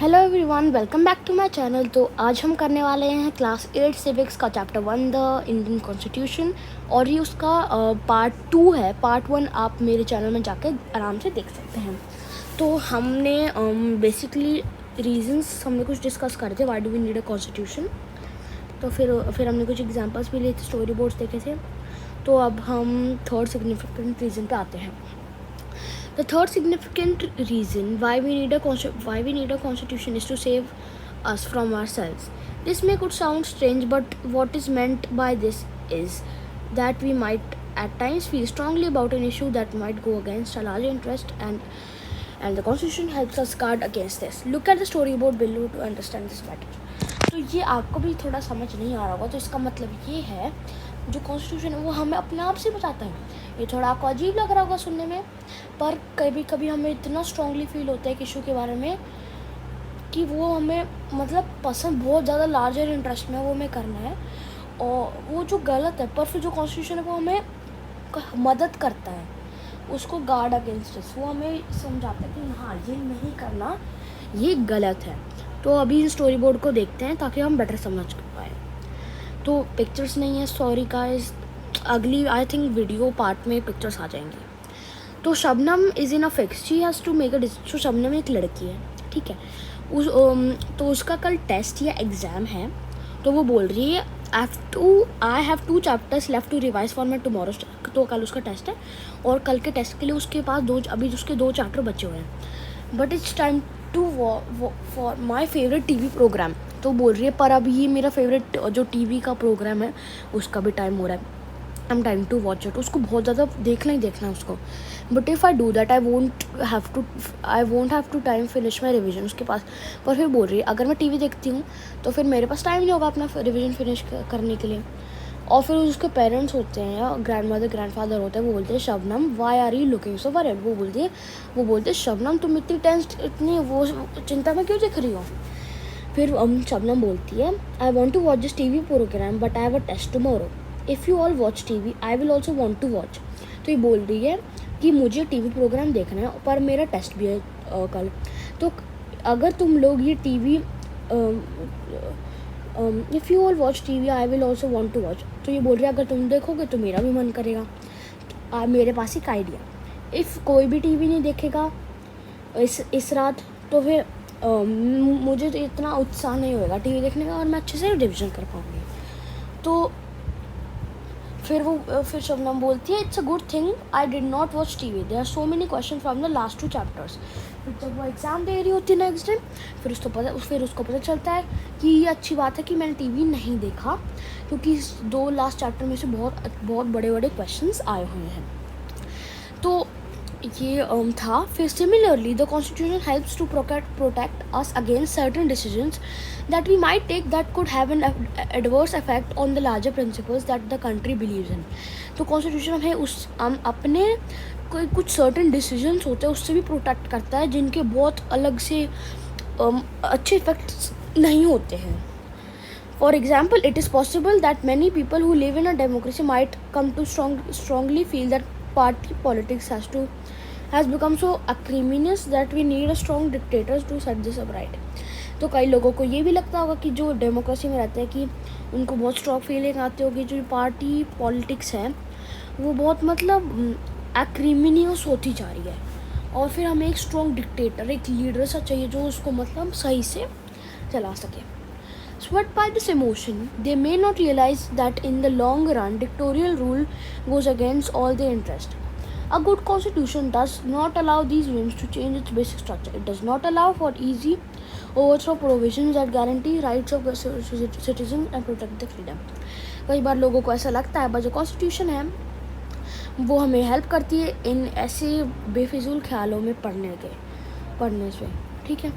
Hello everyone, welcome back to my channel. तो आज हम करने वाले हैं क्लास 8 सिविक्स का चैप्टर 1 द इंडियन कॉन्स्टिट्यूशन, और ये उसका पार्ट 2 है। पार्ट 1 आप मेरे चैनल में जाकर आराम से देख सकते हैं। तो हमने बेसिकली रीजंस हमने कुछ डिस्कस करे थे, why do we need a constitution. तो फिर हमने कुछ एग्जांपल्स भी लिए थे, स्टोरी बोर्ड्स देखे थे। तो अब हम थर्ड सिग्निफिकेंट रीज़न पे आते हैं। The third significant reason why we need a constitution is to save us from ourselves. This may could sound strange, but what is meant by this is that we might at times feel strongly about an issue that might go against our larger interest, and the constitution helps us guard against this. Look at the storyboard below to understand this better. तो ये आपको भी थोड़ा समझ नहीं आ रहा होगा, तो इसका मतलब ये है जो कॉन्स्टिट्यूशन है वो हमें अपने आप से बताता है। ये थोड़ा आपको अजीब लग रहा होगा सुनने में, पर कभी कभी हमें इतना स्ट्रांगली फील होता है कि इशू के बारे में कि वो हमें मतलब पसंद बहुत ज़्यादा लार्जर इंटरेस्ट में वो हमें करना है, और वो जो गलत है, पर फिर जो कॉन्स्टिट्यूशन है वो हमें मदद करता है उसको गार्ड अगेंस्ट इस, वो हमें समझाता है कि हाँ ये नहीं करना, ये गलत है। तो अभी स्टोरी बोर्ड को देखते हैं ताकि हम बेटर समझ पाए। तो पिक्चर्स नहीं है, सॉरी गाइस, अगली आई थिंक वीडियो पार्ट में पिक्चर्स आ जाएंगी। तो Shabnam is in a fix, she has to make a decision. Shabnam एक लड़की है, ठीक है, तो उसका कल टेस्ट या एग्ज़ाम है। तो वो बोल रही है I have 2 chapters left to revise for my tomorrow. तो कल उसका टेस्ट है और कल के टेस्ट के लिए उसके पास अभी उसके 2 चैप्टर बचे हुए हैं। But it's time to for my favourite TV programme. तो बोल रही है पर अभी ये मेरा फेवरेट जो टीवी का प्रोग्राम है उसका भी टाइम हो रहा है, I am time to watch it. उसको बहुत ज़्यादा देखना ही देखना है उसको। But if I do that I won't have to time finish my revision उसके पास। पर फिर बोल रही है अगर मैं टीवी देखती हूँ तो फिर मेरे पास टाइम नहीं होगा अपना रिविजन फिनिश करने के लिए। और फिर उसके पेरेंट्स होते हैं या ग्रैंड मदर ग्रैंड फादर होते हैं, वो बोलते हैं Shabnam why are you looking so worried. वो बोलते हैं शबनम तुम इतनी टेंस इतनी वो चिंता में क्यों दिख रही हो। फिर शबनम बोलती है I want to watch this TV program but I have a test tomorrow. If you all watch TV I will also want to watch. तो ये बोल रही है कि मुझे टीवी प्रोग्राम देखना है पर मेरा टेस्ट भी है कल। तो अगर तुम लोग ये TV if you all watch TV I will also want to watch. तो ये बोल रही है अगर तुम देखोगे तो मेरा भी मन करेगा। मेरे पास एक आइडिया, इफ़ कोई भी टीवी नहीं देखेगा इस रात तो फिर मुझे तो इतना उत्साह नहीं होगा टीवी देखने का और मैं अच्छे से रिविजन कर पाऊँगी। तो फिर शबनम बोलती है it's a good thing I did not watch TV, there are so many question from the last 2 chapters. फिर जब वो एग्ज़ाम दे रही होती है नेक्स्ट डे, फिर उसको पता चलता है कि ये अच्छी बात है कि मैंने टीवी नहीं देखा, क्योंकि 2 लास्ट चैप्टर में से बहुत बड़े बड़े क्वेश्चंस आए हुए हैं। तो ये था। फिर similarly the constitution helps to protect us against certain decisions that we might take that could have an adverse effect on the larger principles that the country believes in. तो कॉन्स्टिट्यूशन हम अपने कोई कुछ सर्टेन डिसीजंस होते हैं उससे भी protect करता है जिनके बहुत अलग से अच्छे इफेक्ट्स नहीं होते हैं। For example, it is possible that many people who live in a democracy might come to strongly feel that party politics has become so acrimonious that we need a strong dictators to set this up right. तो कई लोगों को ये भी लगता होगा कि जो डेमोक्रेसी में रहते हैं कि उनको बहुत स्ट्रॉन्ग फीलिंग आती होगी जो पार्टी पॉलिटिक्स है वो बहुत मतलब एक्रिमिनियस होती जा रही है, और फिर हमें एक स्ट्रॉन्ग डिक्टेटर एक लीडर सा चाहिए जो उसको मतलब सही से चला सके। Swept by this emotion, they may not realize that in the long run, dictatorial rule goes against all their interest. A good constitution does not allow these whims to change its basic structure. It does not allow for easy overthrow provisions that guarantee rights of citizens and protect the freedom. कई बार लोगों को ऐसा लगता है जो constitution है वो हमें हेल्प करती है इन ऐसे बेफिजूल ख्यालों में पढ़ने से, ठीक है।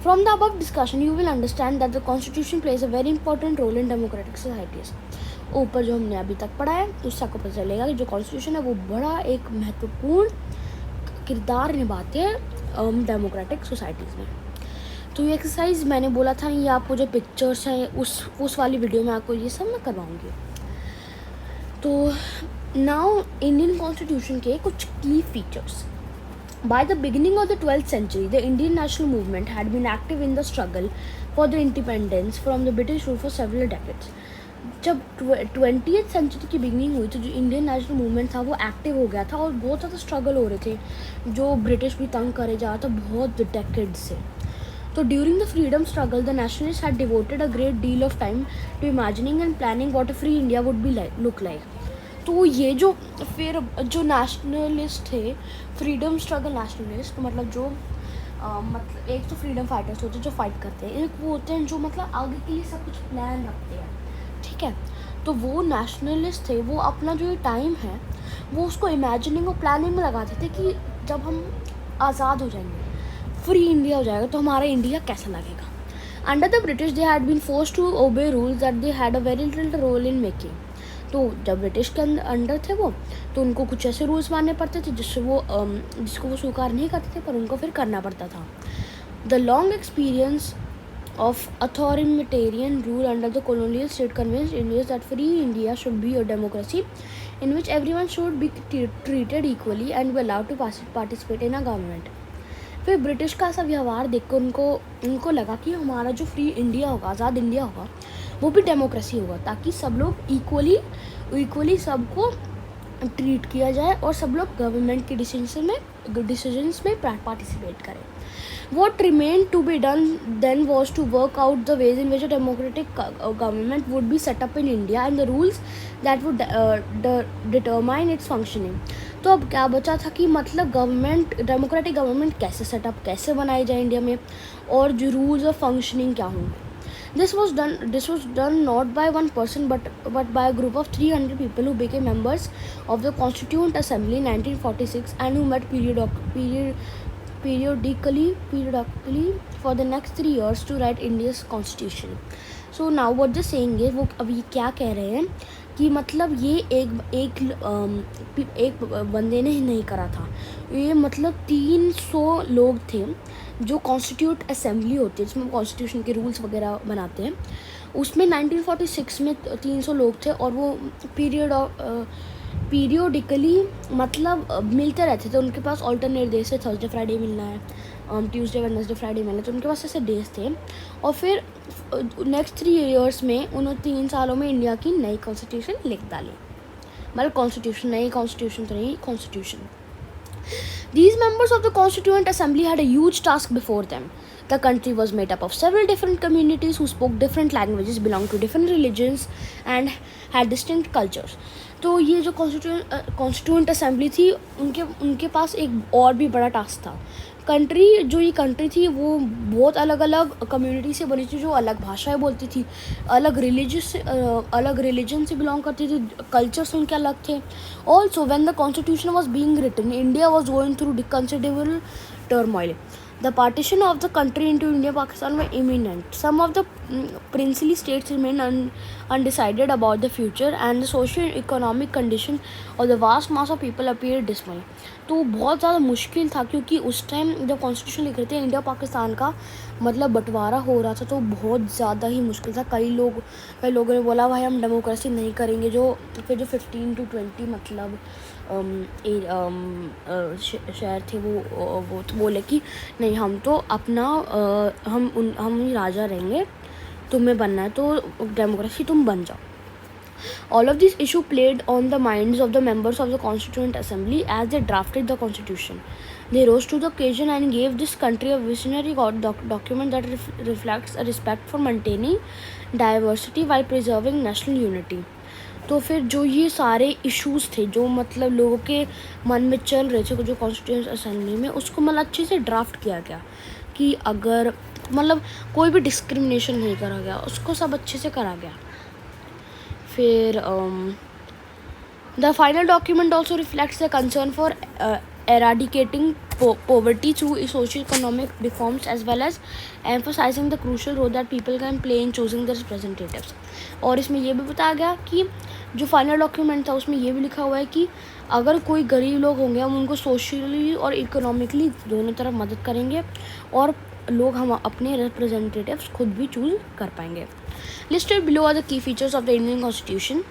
From the above discussion, you will understand that the Constitution plays a very important role in democratic societies. ऊपर जो हमने अभी तक पढ़ा है उससे आपको पता चलेगा कि जो कॉन्स्टिट्यूशन है वो बड़ा एक महत्वपूर्ण किरदार निभाते हैं डेमोक्रेटिक सोसाइटीज़ में। तो ये एक्सरसाइज मैंने बोला था ये आपको जो पिक्चर्स हैं उस वाली वीडियो में आपको ये सब मैं करवाऊँगी। तो नाउ इंडियन कॉन्स्टिट्यूशन के कुछ की features. By the beginning of the 12th century, the Indian national movement had been active in the struggle for the independence from the British rule for several decades. जब 20th century की beginning हुई तो जो Indian national movement था वो active हो गया था और बहुत ज़्यादा स्ट्रगल हो रहे थे, जो ब्रिटिश भी तंग करे जा रहा था बहुत डेकेड से. तो during the freedom struggle the nationalist had devoted a great deal of time to imagining and planning what a free India would be look like. तो ये जो फिर जो नेशनलिस्ट थे, फ्रीडम स्ट्रगल नेशनलिस्ट, मतलब जो मतलब एक तो फ्रीडम फाइटर्स होते हैं जो फाइट करते हैं, एक वो होते हैं जो मतलब आगे के लिए सब कुछ प्लान रखते हैं, ठीक है. तो वो नेशनलिस्ट थे, वो अपना जो ये टाइम है वो उसको इमेजिनिंग और प्लानिंग में लगाते थे कि जब हम आज़ाद हो जाएंगे, फ्री इंडिया हो जाएगा, तो हमारा इंडिया कैसा लगेगा. Under the British they had been forced to obey rules that they had a very little role in making. तो जब ब्रिटिश के अंडर थे वो, तो उनको कुछ ऐसे रूल्स मानने पड़ते थे जिसको वो स्वीकार नहीं करते थे, पर उनको फिर करना पड़ता था. The long experience of authoritarian rule under the colonial state convinced Indians that free India should be a democracy in which everyone should be treated equally and be allowed to participate in a government. फिर British का ऐसा व्यवहार देखकर उनको लगा कि हमारा जो फ्री इंडिया होगा, आज़ाद इंडिया होगा, वो भी डेमोक्रेसी होगा, ताकि सब लोग इक्वली सबको ट्रीट किया जाए और सब लोग गवर्नमेंट के डिसीजंस में पार्टिसिपेट करें. What remained to be done then was to work out the ways in which a democratic government would be set up in India and the rules that would determine its functioning. तो अब क्या बचा था कि मतलब democratic government कैसे बनाई जाए इंडिया में, और जो रूल्स ऑफ फंक्शनिंग क्या होंगे. This was done not by one person but by a group of 300 people who became members of the Constituent Assembly in 1946 and who met periodically for the next 3 years to write India's constitution. So now what they're saying is, वो अभी क्या कह रहे हैं कि मतलब ये एक बंदे ने ही नहीं करा था, ये मतलब 300 लोग थे जो कॉन्स्टिट्यूट असेंबली होती है जिसमें कॉन्स्टिट्यूशन के रूल्स वगैरह बनाते हैं. उसमें 1946 में 300 लोग थे और वो पीरियोडिकली मतलब मिलते रहते थे. उनके पास ऑल्टरनेट डेज थे, थर्सडे फ्राइडे मिलना है, ट्यूसडे वेडनेसडे फ्राइडे मिलना है, तो उनके पास ऐसे डेज थे. और फिर नेक्स्ट 3 इयर्स में उन्होंने 3 सालों में इंडिया की नई कॉन्स्टिट्यूशन लिख डाली. मतलब constitution. These members of the Constituent Assembly had a huge task before them. The country was made up of several different communities who spoke different languages, belonged to different religions and had distinct cultures. तो ये जो constituent assembly थी, उनके पास एक और भी बड़ा task था. ये कंट्री थी वो बहुत अलग अलग कम्युनिटी से बनी थी, जो अलग भाषाएं बोलती थी, अलग रिलीजन से बिलोंग करती थी, कल्चर्स उनके अलग थे. Also when the constitution was being written, India was going through considerable turmoil. The partition of the country into India and Pakistan were imminent. Some of the princely states remained undecided about the future, and the socio-economic condition of the vast mass of people appeared dismal. तो बहुत ज़्यादा मुश्किल था, क्योंकि उस time जब constitution लिख रहे थे इंडिया पाकिस्तान का मतलब बंटवारा हो रहा था, तो बहुत ज़्यादा ही मुश्किल था. कई लोगों ने बोला भाई हम डेमोक्रेसी नहीं करेंगे. जो 15 to 20 मतलब शहर थे वो तो बोले कि नहीं, हम तो अपना हम ही राजा रहेंगे, तुम्हें बनना है तो डेमोक्रेसी तुम बन जाओ. All of this issue played on the minds of the members of the Constituent Assembly as they drafted the Constitution. They rose to the occasion and gave this country a visionary document that reflects a respect for maintaining diversity while preserving national unity. तो फिर जो ये सारे issues थे जो मतलब लोगों के मन में चल रहे थे, जो कॉन्स्टिट्यूएंट असेंबली में, उसको मतलब अच्छे से ड्राफ्ट किया गया कि अगर मतलब कोई भी डिस्क्रिमिनेशन नहीं करा गया, उसको सब अच्छे से करा गया. फिर the final document also reflects the concern for eradicating poverty through socio-economic reforms as well as emphasizing the crucial role that people can play in choosing their representatives. और इसमें ये भी बताया गया कि जो फाइनल डॉक्यूमेंट था उसमें ये भी लिखा हुआ है कि अगर कोई गरीब लोग होंगे हम उनको सोशली और इकोनॉमिकली दोनों तरफ मदद करेंगे और लोग हम अपने रिप्रेजेंटेटिव्स खुद भी चूज़ कर पाएंगे. Listed below are the key features of the Indian constitution.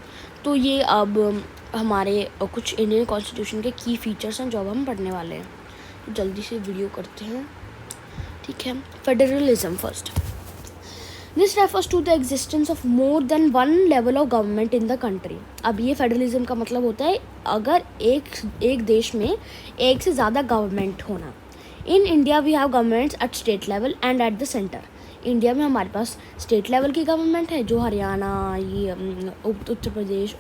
तो ये अब हमारे कुछ इंडियन कॉन्स्टिट्यूशन के की फीचर्स हैं जो अब हम पढ़ने वाले हैं. तो जल्दी से वीडियो करते हैं, ठीक है। Federalism first, this refers to the existence of more than one level of government in the country. अब ये फेडरलिज्म का मतलब होता है अगर एक देश में एक से ज़्यादा गवर्नमेंट होना। In India we have governments at state level and at the centre. India में हमारे पास स्टेट लेवल की गवर्नमेंट है, जो हरियाणा, ये उत्तर प्रदेश,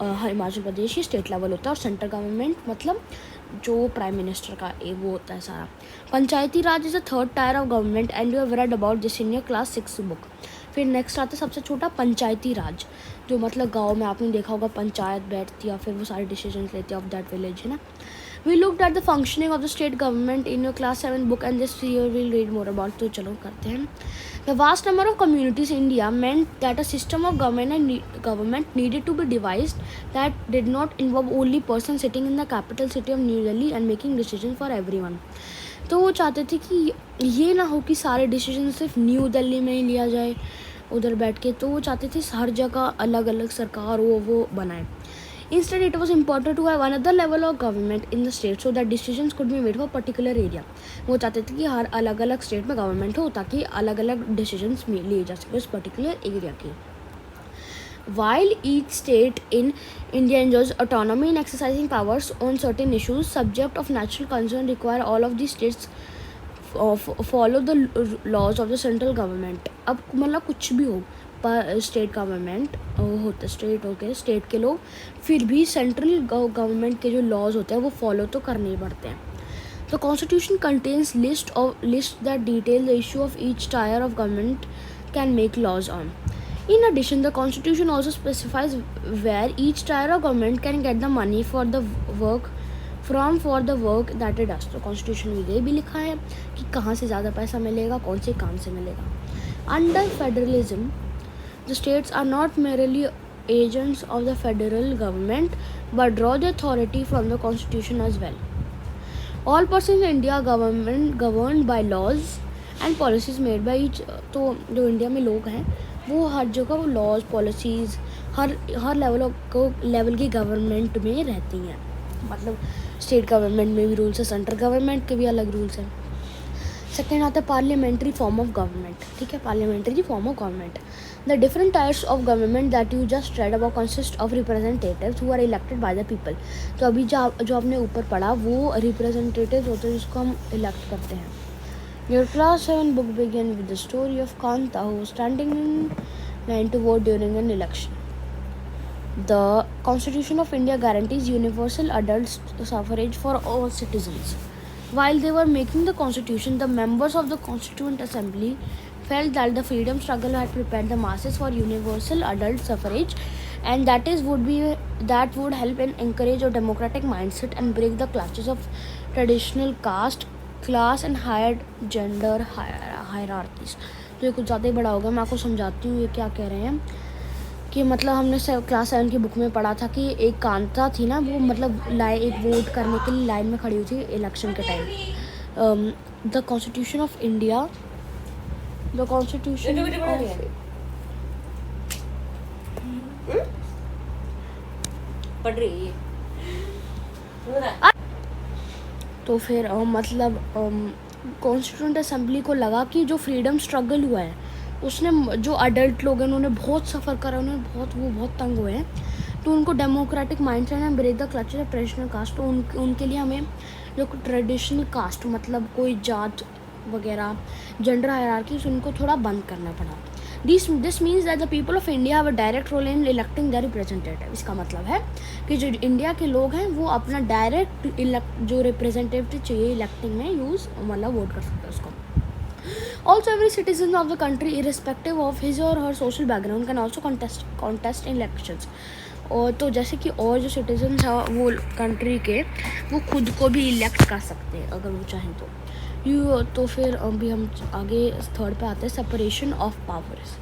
हिमाचल प्रदेश, ये स्टेट लेवल होता है। और सेंट्रल गवर्नमेंट मतलब जो प्राइम मिनिस्टर का वो होता है सारा। Panchayati Raj is a third tier of government and you have read about this in your class 6 book. फिर नेक्स्ट आता है सबसे छोटा पंचायती राज, जो मतलब गांव में आपने देखा होगा पंचायत बैठती है, फिर वो सारे डिसीजन लेते हैं ऑफ दैट विलेज, है ना। We looked at the functioning of the state government in your class 7 book and this year we'll read more about. तो चलो करते हैं। The vast number of communities in India meant that a system of government needed to be devised that did not involve only person sitting in the capital city of New Delhi and making decisions for everyone. तो वो चाहते थे कि ये ना हो कि सारे डिसीजन सिर्फ न्यू दिल्ली में ही लिया जाए उधर बैठ के। तो वो चाहते थे हर जगह अलग अलग सरकार वो बनाए। Instead, it was important to have another level of government in the state so that decisions could be made for particular area. वो चाहते थे कि हर अलग अलग स्टेट में गवर्नमेंट हो ताकि अलग अलग डिसीजंस लिए जा सके उस पर्टिकुलर एरिया के। While each state in India enjoys autonomy in exercising powers on certain issues, subject of national concern require all of these states follow the laws of the central government. अब मतलब कुछ भी हो पर state government होता है, state होके state के लोग फिर भी सेंट्रल गवर्नमेंट के जो लॉज होते हैं वो फॉलो तो करने ही पड़ते हैं। The constitution contains list that detail the issue of each tier of government can make laws on. In addition, the Constitution also specifies where each tier of government can get the money for the work that it does. तो constitution में ये भी लिखा है कि कहाँ से ज़्यादा पैसा मिलेगा, कौन से काम से मिलेगा। Under federalism the states are not merely agents of the federal government but draw the authority from the constitution as well. All persons in India governed by laws and policies made by each। तो जो India में लोग हैं वो हर जगह वो laws policies हर level की government में रहती हैं। मतलब स्टेट गवर्नमेंट में भी रूल्स है, सेंट्रल गवर्नमेंट के भी अलग रूल्स हैं। सेकेंड आता है पार्लियामेंट्री फॉर्म ऑफ गवर्नमेंट, ठीक है, parliamentary form of government. The different tiers of government that you just read about consist of representatives who are elected by the people. तो अभी जो आपने ऊपर पढ़ा वो रिप्रेजेंटेटिव्स होते हैं जिसको हम इलेक्ट करते हैं। Your class 7 book begin with the story of Kanta who was standing in line to vote during an election. The Constitution of India guarantees universal adult suffrage for all citizens. While they were making the Constitution, the members of the Constituent Assembly felt that the freedom struggle had prepared the masses for universal adult suffrage, and that would help and encourage a democratic mindset and break the clutches of traditional caste, class, and higher gender hierarchies. तो ये कुछ ज़्यादा ही बड़ा होगा, मैं आपको समझाती हूँ ये क्या कह रहे हैं। कि मतलब हमने क्लास 7 की बुक में पढ़ा था कि एक कांता थी ना, वो मतलब एक वोट करने के लिए लाइन में खड़ी हुई थी इलेक्शन के time. The constitution of India पढ़ रही है तो फिर मतलब कॉन्स्टिट्यूएंट असेंबली को लगा कि जो फ्रीडम स्ट्रगल हुआ है उसने जो अडल्ट लोग हैं उन्होंने बहुत सफ़र करा, उन्होंने बहुत तंग हुए हैं। तो उनको डेमोक्रेटिक माइंड से break the clutches of traditional caste. तो उनके लिए हमें जो ट्रेडिशनल कास्ट मतलब कोई जात वगैरह जेंडर हायरार्की उनको थोड़ा बंद करना पड़ा। This means that the people of India have a direct role in electing the representative. इसका मतलब है कि जो इंडिया के लोग हैं वो अपना डायरेक्ट जो रिप्रेजेंटेटिव चाहिए इलेक्टिंग में मतलब वोट कर सकते हैं उसको। Also, every citizen of the country, irrespective of his or her social background, can also contest in elections. और तो जैसे कि और जो सिटीजन्स हैं वो कंट्री के वो खुद को भी इलेक्ट कर सकते हैं अगर वो चाहें तो। तो फिर अभी हम आगे थर्ड पे आते हैं, separation of powers.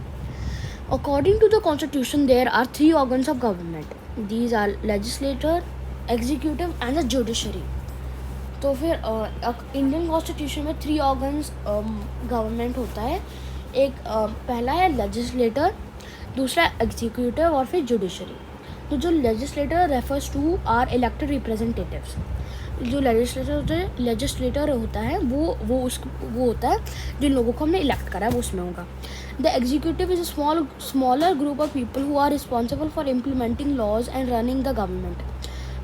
According to the constitution there are 3 organs of government. These are legislator, executive and the judiciary. तो फिर इंडियन कॉन्स्टिट्यूशन में 3 organs गवर्नमेंट होता है। एक पहला है लेजिस्लेटर, दूसरा एग्जीक्यूटिव और फिर जुडिशरी। तो जो legislator refers to are elected representatives. जो लेजिस्लेटर होता है वो होता है जिन लोगों को हमने इलेक्ट करा है वो उसमें होगा। The executive is a smaller group of people who are responsible for implementing laws and running the government.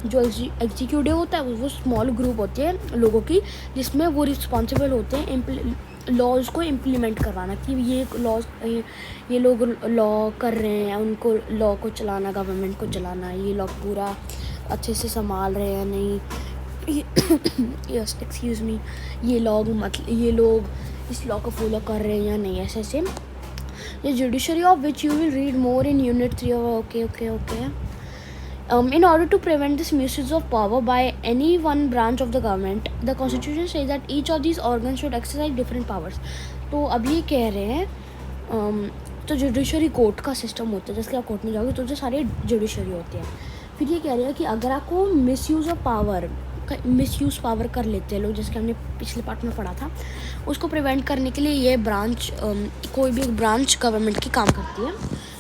जो एग्जीक्यूटिव होता है वो स्मॉल ग्रुप होती है लोगों की, जिसमें वो रिस्पॉन्सिबल होते हैं लॉज को इम्प्लीमेंट करवाना, कि ये लोग लॉ कर रहे हैं, उनको लॉ को चलाना, गवर्नमेंट को चलाना, ये लोग पूरा अच्छे से संभाल रहे हैं नहीं, यस एक्सक्यूज़ मी, ये लोग इस लॉ को फॉलो कर रहे हैं या नहीं, ऐसे the judiciary of which you will read more in unit 3 of okay. In order to prevent this misuse of power by any one branch of the government, the constitution says that each of these organs should exercise different powers. तो अब ये कह रहे हैं तो judiciary court का system होता है, जैसे कि आप कोर्ट में जाओगे तो जो सारे जुडिशरी होते हैं। फिर ये कह रहे हैं कि अगर आपको मिसयूज़ पावर कर लेते हैं लोग, जैसे कि हमने पिछले पार्ट में पढ़ा था, उसको प्रिवेंट करने के लिए ये ब्रांच कोई भी एक ब्रांच गवर्नमेंट की काम करती है।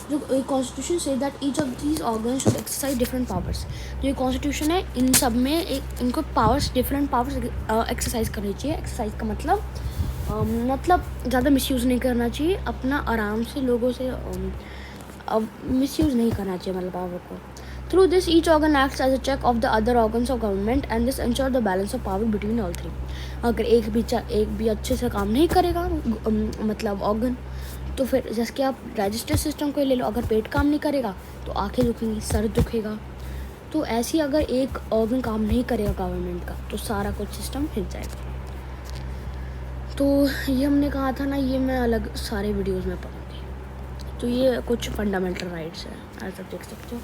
जो constitution say that each of these organ should exercise different powers. जो ये कॉन्स्टिट्यूशन है इन सब में इनको डिफरेंट पावर्स एक्सरसाइज करनी चाहिए। एक्सरसाइज का मतलब ज़्यादा मिसयूज़ नहीं करना चाहिए, अपना आराम से लोगों से मिसयूज़ नहीं करना चाहिए मतलब पावर को। Through this each organ acts as a check of the other organs of government and this ensure the balance of power between all three. अगर एक भी अच्छे से काम नहीं करेगा मतलब ऑर्गन, तो फिर जैसे कि आप डाइजेस्टिव सिस्टम को ले लो, अगर पेट काम नहीं करेगा तो आंखें दुखेंगी, सर दुखेगा। तो ऐसे ही अगर एक ऑर्गन काम नहीं करेगा गवर्नमेंट का तो सारा कुछ सिस्टम हिल जाएगा। तो ये हमने कहा था ना, ये मैं अलग सारे वीडियोस में पढ़ूँगी। तो ये कुछ फंडामेंटल राइट्स हैं, ऐसा देख सकते हो।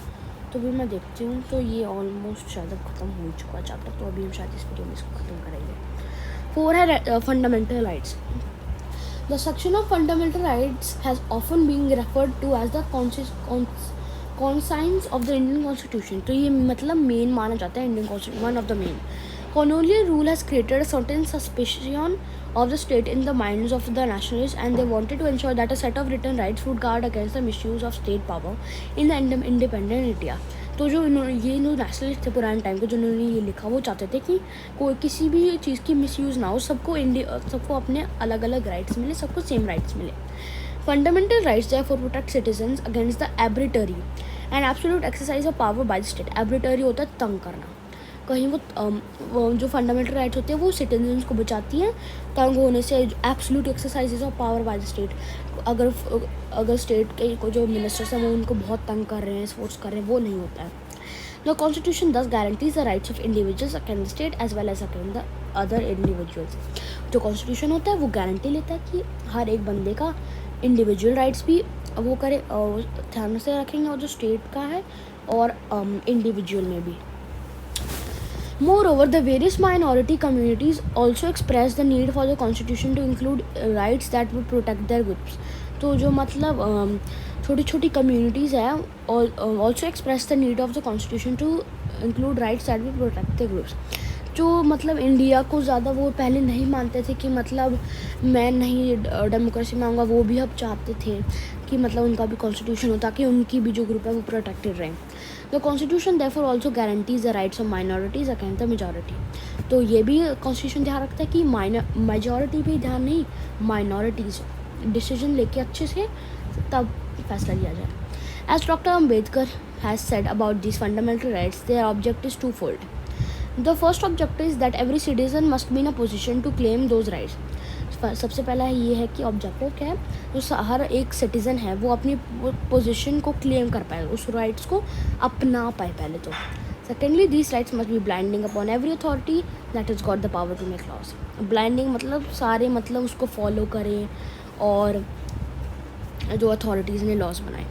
तो भी मैं देखती हूँ, तो ये ऑलमोस्ट शायद अब ख़त्म हो चुका है चैप्टर, तो अभी हम शायद इस वीडियो में इसको ख़त्म करेंगे। 4 है fundamental rights. The section of fundamental rights has often been referred to as the conscience of the Indian Constitution. तो ये मतलब मेन माना जाता है Indian constitution, one of the main. Colonial rule has created a certain suspicion of the state in the minds of the nationalists, and they wanted to ensure that a set of written rights would guard against the misuse of state power in the independent India. तो जो ये nationalist थे पुराने time के, जिन्होंने ये लिखा, वो चाहते थे कि कोई किसी भी चीज़ की मिसयूज़ ना हो, सबको अपने अलग अलग राइट्स मिले, सबको सेम राइट्स मिले। Fundamental rights therefore protect citizens against the arbitrary and absolute exercise of power by the state. Arbitrary होता है तंग करना, कहीं वो जो फंडामेंटल राइट्स होते हैं वो सिटीजन्स को बचाती हैं तंग होने से। Absolute exercises of power by the state, अगर स्टेट के जो मिनिस्टर्स हैं वो उनको बहुत तंग कर रहे हैं, फोर्स कर रहे हैं, वो नहीं होता है। The constitution thus guarantees the rights of individuals against the state as well as against the other individuals. जो कॉन्स्टिट्यूशन होता है वो गारंटी लेता है कि हर एक बंदे का इंडिविजुअल राइट्स भी वो करे, ध्यान से रखेंगे, और जो स्टेट का है और इंडिविजुअल में भी। Moreover, the various minority communities also express the need for the constitution to include rights that would protect their groups. तो जो मतलब छोटी छोटी communities है also express the need of the constitution to include rights that would protect their groups. जो मतलब India को ज़्यादा वो पहले नहीं मानते थे कि मतलब मैं नहीं डेमोक्रेसी में आऊँगा, वो भी अब चाहते थे कि मतलब उनका भी कॉन्स्टिट्यूशन हो ताकि उनकी भी जो ग्रुप है वो प्रोटेक्टेड रहे। The constitution therefore also guarantees the rights of minorities against the majority. तो ये भी कॉन्स्टिट्यूशन ध्यान रखता है कि मेजॉरिटी पे ध्यान नहीं, माइनॉरिटीज़ डिसीजन लेके अच्छे से तब फैसला लिया जाए। As doctor Ambedkar has said about this fundamental rights, their object is two fold. The first objective is that every citizen must be in a position to claim those rights. सबसे पहला ये है कि ऑब्जेक्टिव क्या है, जो हर एक सिटीज़न है वो अपनी पोजीशन को क्लेम कर पाए, उस राइट्स को अपना पाए पहले तो। Secondly, these rights must be blinding upon every authority that is got the power to make laws. Blinding मतलब सारे मतलब उसको फॉलो करें और जो अथॉरिटीज़ ने लॉज बनाए।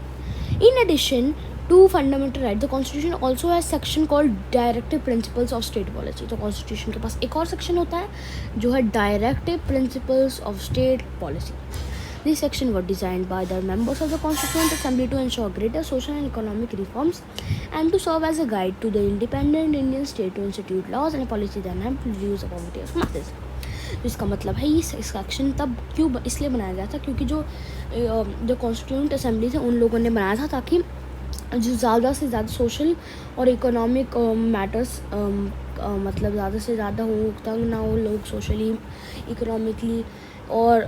In addition to fundamental right, the constitution also has section called directive principles of state policy. तो constitution के पास एक और section होता है जो है directive principles of state policy. This section was designed by the members of the Constituent Assembly to ensure greater social and economic reforms and to serve as a guide to the independent Indian state to institute laws and policy that help reduce the poverty of masses. इसका मतलब है ये section तब क्यों इसलिए बनाया गया था क्योंकि जो कॉन्स्टिट्यूएंट असेंबली थे उन लोगों ने बनाया था ताकि जो ज़्यादा से ज़्यादा सोशल और इकोनॉमिक मैटर्स मतलब ज़्यादा से ज़्यादा हो, तंग ना हो लोग सोशली, इकोनॉमिकली, और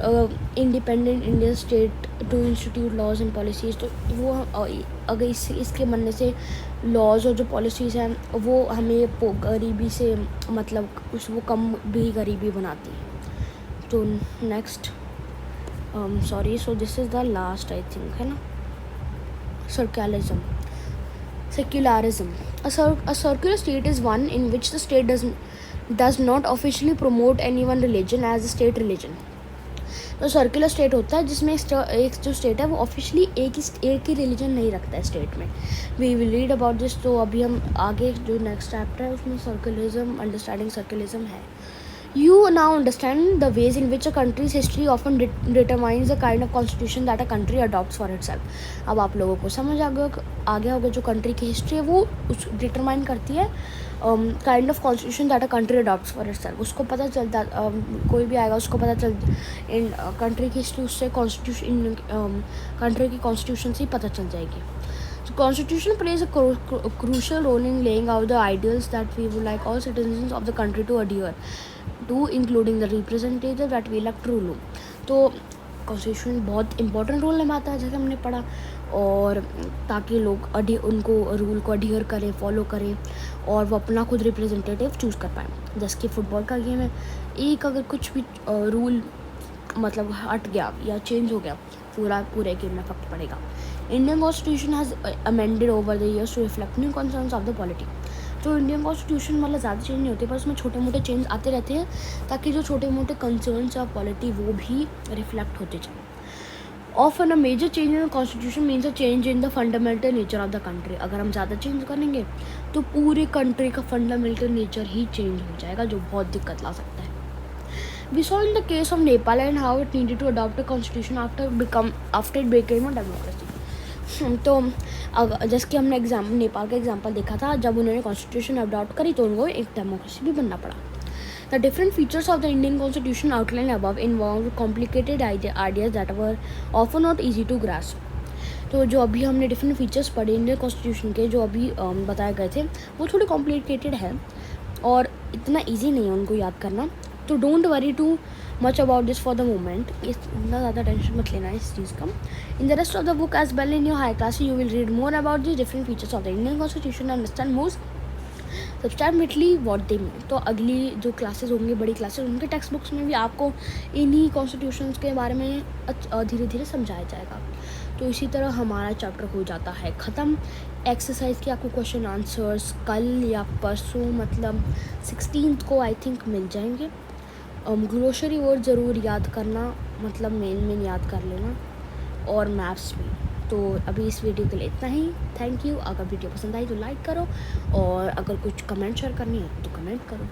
independent Indian state to institute laws and policies. तो वो अगर इसके बनने से लॉज और जो पॉलिसीज़ हैं वो हमें गरीबी से मतलब वो कम भी गरीबी बनाती है। तो next sorry, so this is the last I think, है ना, सर्कलिज्म. Secularism. A circular state is one in which the state does not officially promote any one religion as a state religion. तो सर्कुलर स्टेट होता है जिसमें एक जो state है वो ऑफिशियली एक ही रिलीजन नहीं रखता है स्टेट में. We will read about this. तो अभी हम आगे जो नेक्स्ट चैप्टर है उसमें सर्कुलरिज्म, अंडरस्टैंडिंग सर्कुलरिज्म है. You now understand the ways in which a country's history often determines the kind of constitution that a country adopts for itself. अब आप लोगों को समझ आ गया होगा जो कंट्री की हिस्ट्री है वो डिटरमाइन करती है kind of constitution that a country adopts for itself. उसको पता चलता कोई भी आएगा उसको पता चल इन कंट्री की हिस्ट्री उससे कॉन्स्टिट्यूशन कंट्री की कॉन्स्टिट्यूशन से ही पता चल जाएगी. So constitution plays a crucial role in laying out the ideals that we would like all citizens of the country to adhere to, including the representative that we elect to rule. तो constitution बहुत important role निभाता है जैसे हमने पढ़ा, और ताकि लोग उनको रूल को अडियर करें, फॉलो करें और वो अपना खुद रिप्रेजेंटेटिव चूज़ कर पाएँ. जैसे कि फ़ुटबॉल का गेम है, एक अगर कुछ भी रूल मतलब हट गया या चेंज हो गया पूरे गेम में इफेक्ट पड़ेगा. Indian constitution has amended over the years to reflect new concerns of the polity. तो इंडियन कॉन्स्टिट्यूशन मतलब ज़्यादा चेंज नहीं होती पर उसमें छोटे मोटे चेंज आते रहते हैं ताकि जो छोटे मोटे कंसर्न्स ऑफ पॉलिटी वो भी रिफ्लेक्ट होते जाएँ. Often a major change in the constitution means a change in the fundamental nature of the country. अगर हम ज़्यादा चेंज करेंगे तो पूरे कंट्री का फंडामेंटल नेचर ही चेंज हो जाएगा जो बहुत दिक्कत ला सकता है. We saw in the case of Nepal and how it needed to adopt a constitution after it became a democracy. तो जैसे कि हमने नेपाल का एग्जाम्पल देखा था, जब उन्होंने कॉन्स्टिट्यूशन अडॉप्ट करी तो उनको एक डेमोक्रेसी भी बनना पड़ा. The different features of the Indian constitution outlined above involve complicated ideas that were often not easy to grasp. तो जो अभी हमने डिफरेंट फीचर्स पढ़े इंडियन कॉन्स्टिट्यूशन के जो अभी बताए गए थे वो थोड़े कॉम्प्लिकेटेड है और इतना ईजी नहीं है उनको याद करना. तो don't worry too much about this for the moment. इतना ज़्यादा टेंशन मत लेना इस चीज़ का. In the rest of the book as well in your high class you will read more about the different features of the Indian constitution, understand more substantially what they mean. तो अगली जो classes होंगी, बड़ी classes, उनके text books में भी आपको इन्हीं कॉन्स्टिट्यूशंस के बारे में धीरे धीरे समझाया जाएगा. तो इसी तरह हमारा चैप्टर हो जाता है ख़त्म. एक्सरसाइज के आपको क्वेश्चन आंसर्स कल या परसों मतलब 16 को आई थिंक मिल जाएंगे. ग्लोसरी वर्ड ज़रूर याद करना, मतलब मेन याद कर लेना, और मैथ्स भी. तो अभी इस वीडियो के लिए इतना ही. Thank you. अगर वीडियो पसंद आई तो लाइक करो और अगर कुछ कमेंट शेयर करनी है तो कमेंट करो.